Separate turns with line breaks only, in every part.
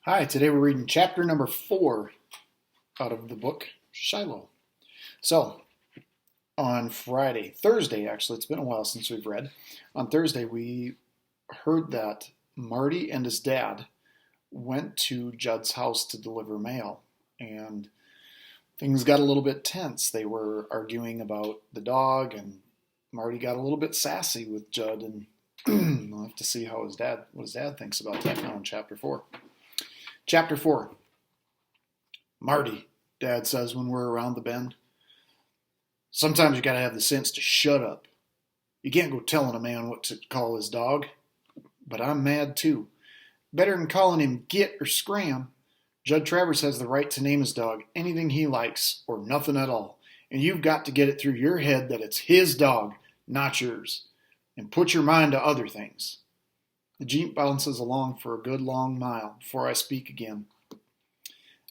Hi, today we're reading chapter number 4 out of the book Shiloh. So, on Thursday actually, it's been a while since we've read. On Thursday, we heard that Marty and his dad went to Judd's house to deliver mail, and things got a little bit tense. They were arguing about the dog, and Marty got a little bit sassy with Judd, and we'll have to see what his dad thinks about that now in chapter 4. Chapter 4. Marty, Dad says when we're around the bend. Sometimes you gotta have the sense to shut up. You can't go telling a man what to call his dog. But I'm mad too. Better than calling him Git or Scram. Judd Travers has the right to name his dog anything he likes or nothing at all. And you've got to get it through your head that it's his dog, not yours. And put your mind to other things. The Jeep bounces along for a good long mile before I speak again.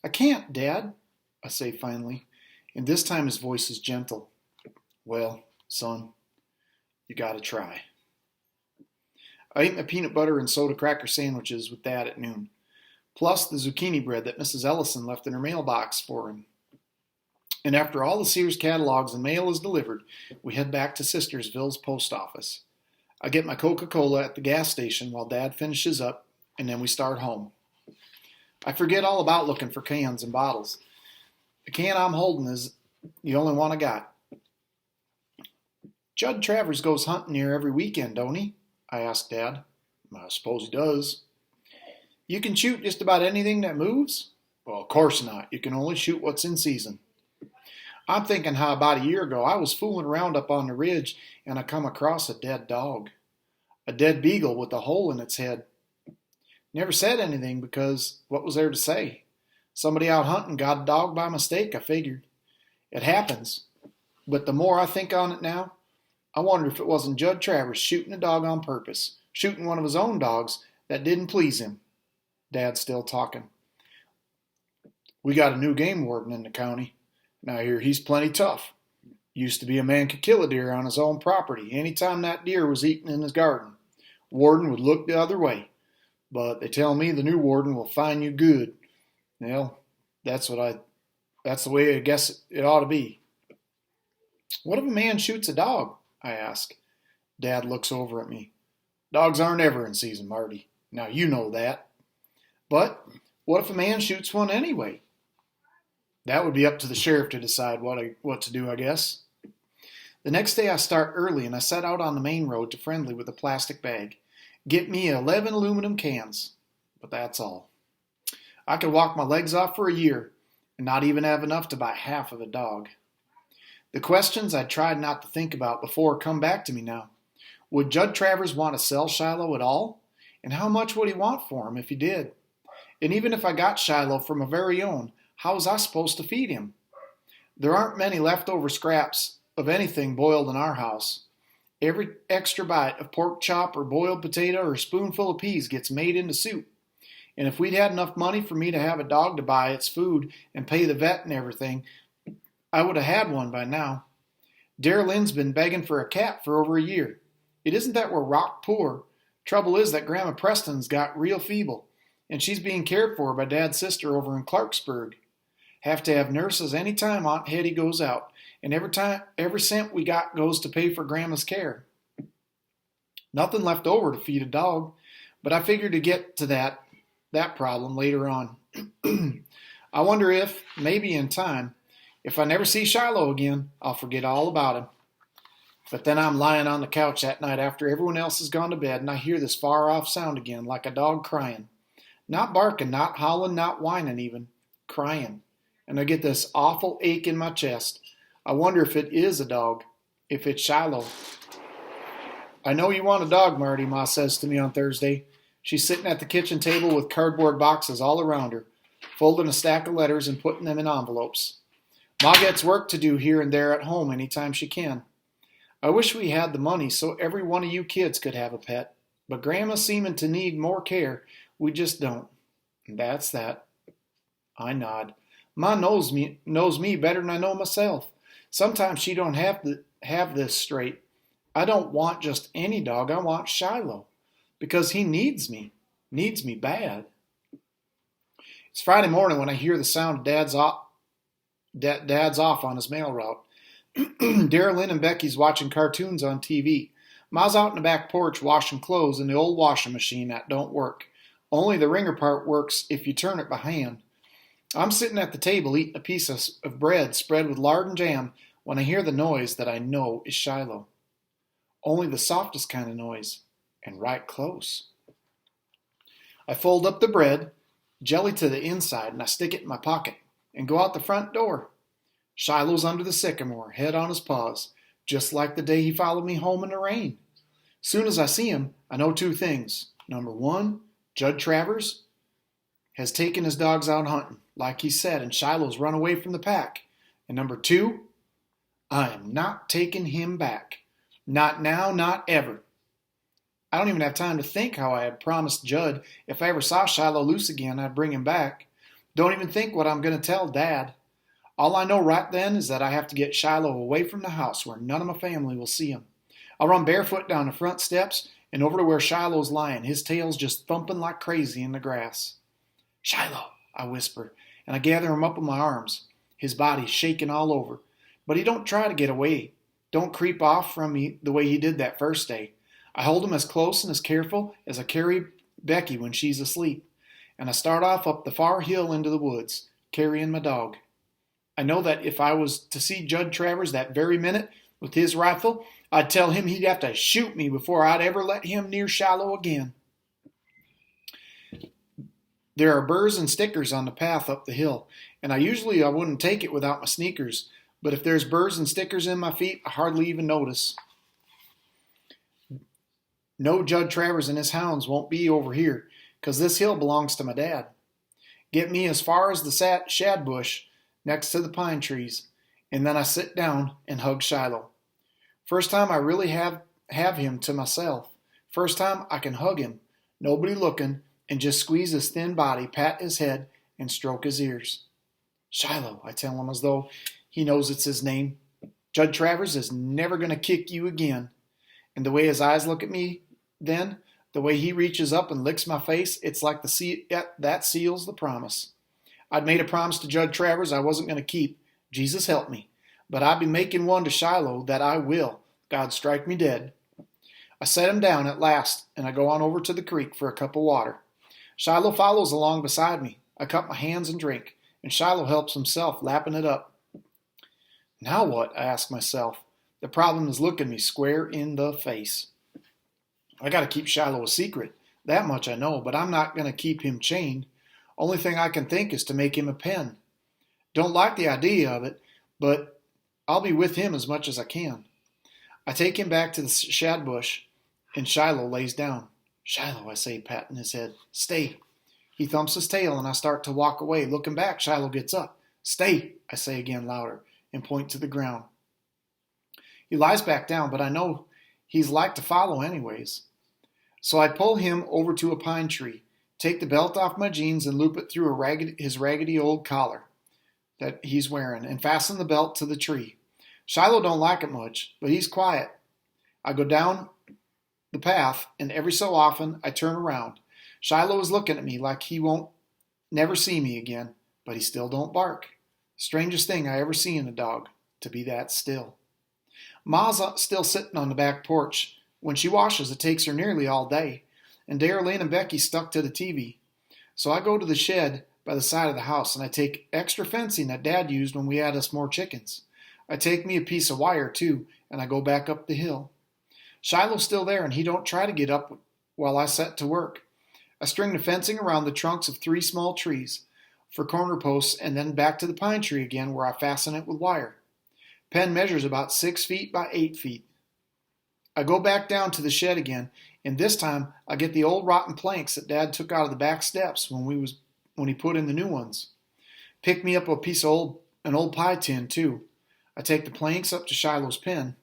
I can't, Dad, I say finally, and this time his voice is gentle. Well, son, you gotta try. I ate my peanut butter and soda cracker sandwiches with Dad at noon, plus the zucchini bread that Mrs. Ellison left in her mailbox for him. And after all the Sears catalogs and mail is delivered, we head back to Sistersville's post office. I get my Coca-Cola at the gas station while Dad finishes up, and then we start home. I forget all about looking for cans and bottles. The can I'm holding is the only one I got. Judd Travers goes hunting here every weekend, don't he? I ask Dad. I suppose he does. You can shoot just about anything that moves? Well, of course not. You can only shoot what's in season. I'm thinking how about a year ago I was fooling around up on the ridge and I come across a dead dog. A dead beagle with a hole in its head. Never said anything because what was there to say? Somebody out hunting got a dog by mistake, I figured. It happens. But the more I think on it now, I wonder if it wasn't Judd Travers shooting a dog on purpose, shooting one of his own dogs that didn't please him. Dad's still talking. We got a new game warden in the county. Now I hear he's plenty tough. Used to be a man could kill a deer on his own property anytime that deer was eaten in his garden. Warden would look the other way. But they tell me the new warden will fine you good. Well, that's the way I guess it ought to be. What if a man shoots a dog? I ask. Dad looks over at me. Dogs aren't ever in season, Marty. Now you know that. But what if a man shoots one anyway? That would be up to the sheriff to decide what to do, I guess. The next day I start early and I set out on the main road to Friendly with a plastic bag. Get me 11 aluminum cans. But that's all. I could walk my legs off for a year and not even have enough to buy half of a dog. The questions I tried not to think about before come back to me now. Would Judd Travers want to sell Shiloh at all? And how much would he want for him if he did? And even if I got Shiloh from my very own, how was I supposed to feed him? There aren't many leftover scraps of anything boiled in our house. Every extra bite of pork chop or boiled potato or spoonful of peas gets made into soup. And if we'd had enough money for me to have a dog to buy its food and pay the vet and everything, I would have had one by now. Darrell Lynn's been begging for a cat for over a year. It isn't that we're rock poor. Trouble is that Grandma Preston's got real feeble, and she's being cared for by Dad's sister over in Clarksburg. Have to have nurses any time Aunt Hetty goes out, and every cent we got goes to pay for Grandma's care. Nothing left over to feed a dog, but I figured to get to that problem later on. I wonder if, maybe in time, if I never see Shiloh again, I'll forget all about him. But then I'm lying on the couch that night after everyone else has gone to bed, and I hear this far-off sound again, like a dog crying. Not barking, not howling, not whining even. Crying. And I get this awful ache in my chest. I wonder if it is a dog, if it's Shiloh. I know you want a dog, Marty, Ma says to me on Thursday. She's sitting at the kitchen table with cardboard boxes all around her, folding a stack of letters and putting them in envelopes. Ma gets work to do here and there at home anytime she can. I wish we had the money so every one of you kids could have a pet, but Grandma's seeming to need more care. We just don't. And that's that. I nod. Ma knows me better than I know myself. Sometimes she don't have this straight. I don't want just any dog. I want Shiloh. Because he needs me bad. It's Friday morning when I hear the sound of Dad's off on his mail route. Darylyn and Becky's watching cartoons on TV. Ma's out in the back porch washing clothes in the old washing machine that don't work. Only the wringer part works if you turn it by hand. I'm sitting at the table eating a piece of bread spread with lard and jam when I hear the noise that I know is Shiloh. Only the softest kind of noise, and right close. I fold up the bread, jelly to the inside, and I stick it in my pocket and go out the front door. Shiloh's under the sycamore, head on his paws, just like the day he followed me home in the rain. Soon as I see him, I know two things. Number one, Judd Travers has taken his dogs out hunting, like he said, and Shiloh's run away from the pack. And number two, I am not taking him back. Not now, not ever. I don't even have time to think how I had promised Judd if I ever saw Shiloh loose again, I'd bring him back. Don't even think what I'm going to tell Dad. All I know right then is that I have to get Shiloh away from the house where none of my family will see him. I'll run barefoot down the front steps and over to where Shiloh's lying, his tail's just thumping like crazy in the grass. Shiloh, I whisper, and I gather him up in my arms, his body shaking all over. But he don't try to get away. Don't creep off from me the way he did that first day. I hold him as close and as careful as I carry Becky when she's asleep. And I start off up the far hill into the woods, carrying my dog. I know that if I was to see Judd Travers that very minute with his rifle, I'd tell him he'd have to shoot me before I'd ever let him near Shiloh again. There are burrs and stickers on the path up the hill, and I wouldn't take it without my sneakers, but if there's burrs and stickers in my feet, I hardly even notice. No, Judd Travers and his hounds won't be over here, 'cause this hill belongs to my dad. Get me as far as the shad bush next to the pine trees, and then I sit down and hug Shiloh. First time I really have him to myself. First time I can hug him, nobody looking, and just squeeze his thin body, pat his head, and stroke his ears. Shiloh, I tell him as though he knows it's his name. Judd Travers is never going to kick you again. And the way his eyes look at me then, the way he reaches up and licks my face, it's like that seals the promise. I'd made a promise to Judd Travers I wasn't going to keep. Jesus help me. But I'd be making one to Shiloh that I will. God strike me dead. I set him down at last, and I go on over to the creek for a cup of water. Shiloh follows along beside me. I cup my hands and drink, and Shiloh helps himself, lapping it up. Now what? I ask myself. The problem is looking me square in the face. I got to keep Shiloh a secret. That much I know, but I'm not going to keep him chained. Only thing I can think is to make him a pen. Don't like the idea of it, but I'll be with him as much as I can. I take him back to the shad bush, and Shiloh lays down. Shiloh, I say, patting his head. Stay. He thumps his tail, and I start to walk away. Looking back, Shiloh gets up. Stay, I say again louder, and point to the ground. He lies back down, but I know he's like to follow anyways. So I pull him over to a pine tree, take the belt off my jeans and loop it through his raggedy old collar that he's wearing, and fasten the belt to the tree. Shiloh don't like it much, but he's quiet. I go down the path, and every so often I turn around. Shiloh is looking at me like he won't never see me again, but he still don't bark. Strangest thing I ever see in a dog, to be that still. Ma's still sitting on the back porch. When she washes, it takes her nearly all day, and Darylyn and Becky stuck to the TV. So I go to the shed by the side of the house, and I take extra fencing that Dad used when we had us more chickens. I take me a piece of wire, too, and I go back up the hill. Shiloh's still there, and he don't try to get up while I set to work. I string the fencing around the trunks of 3 small trees for corner posts, and then back to the pine tree again where I fasten it with wire. Pen measures about 6 feet by 8 feet. I go back down to the shed again, and this time I get the old rotten planks that Dad took out of the back steps when he put in the new ones. Pick me up an old pie tin, too. I take the planks up to Shiloh's pen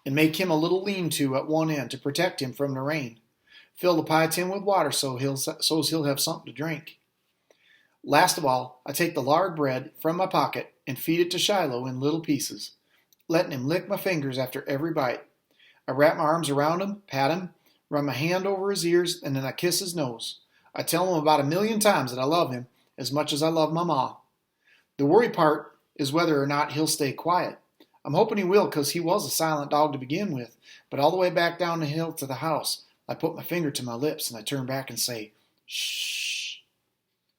and make him a little lean-to at one end to protect him from the rain. Fill the pie tin with water so he'll have something to drink. Last of all, I take the lard bread from my pocket and feed it to Shiloh in little pieces, letting him lick my fingers after every bite. I wrap my arms around him, pat him, run my hand over his ears, and then I kiss his nose. I tell him about 1,000,000 times that I love him as much as I love my ma. The worry part is whether or not he'll stay quiet. I'm hoping he will because he was a silent dog to begin with, but all the way back down the hill to the house, I put my finger to my lips and I turn back and say, shh.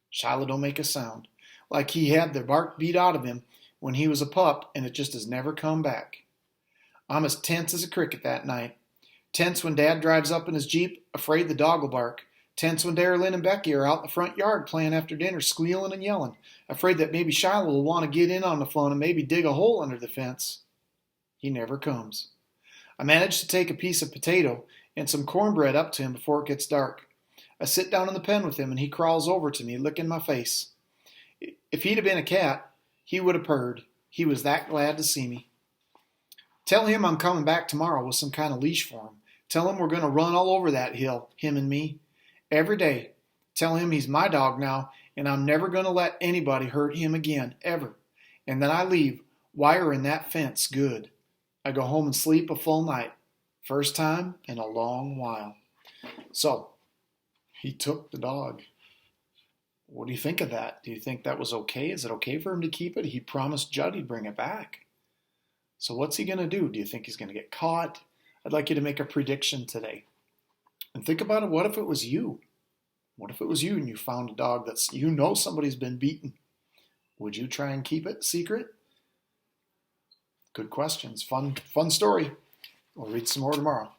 Shiloh don't make a sound, like he had the bark beat out of him when he was a pup and it just has never come back. I'm as tense as a cricket that night. Tense when Dad drives up in his Jeep, afraid the dog will bark. Tense when Darylyn and Becky are out in the front yard playing after dinner, squealing and yelling, afraid that maybe Shiloh will want to get in on the fun and maybe dig a hole under the fence. He never comes. I manage to take a piece of potato and some cornbread up to him before it gets dark. I sit down in the pen with him and he crawls over to me, licking my face. If he'd have been a cat, he would have purred. He was that glad to see me. Tell him I'm coming back tomorrow with some kind of leash for him. Tell him we're going to run all over that hill, him and me. Every day. Tell him he's my dog now, and I'm never going to let anybody hurt him again, ever. And then I leave, wiring that fence good. I go home and sleep a full night. First time in a long while. So, he took the dog. What do you think of that? Do you think that was okay? Is it okay for him to keep it? He promised Judd he'd bring it back. So what's he going to do? Do you think he's going to get caught? I'd like you to make a prediction today. And think about it. What if it was you? What if it was you and you found a dog that's, you know, somebody's been beaten? Would you try and keep it secret? Good questions. Fun story. We'll read some more tomorrow.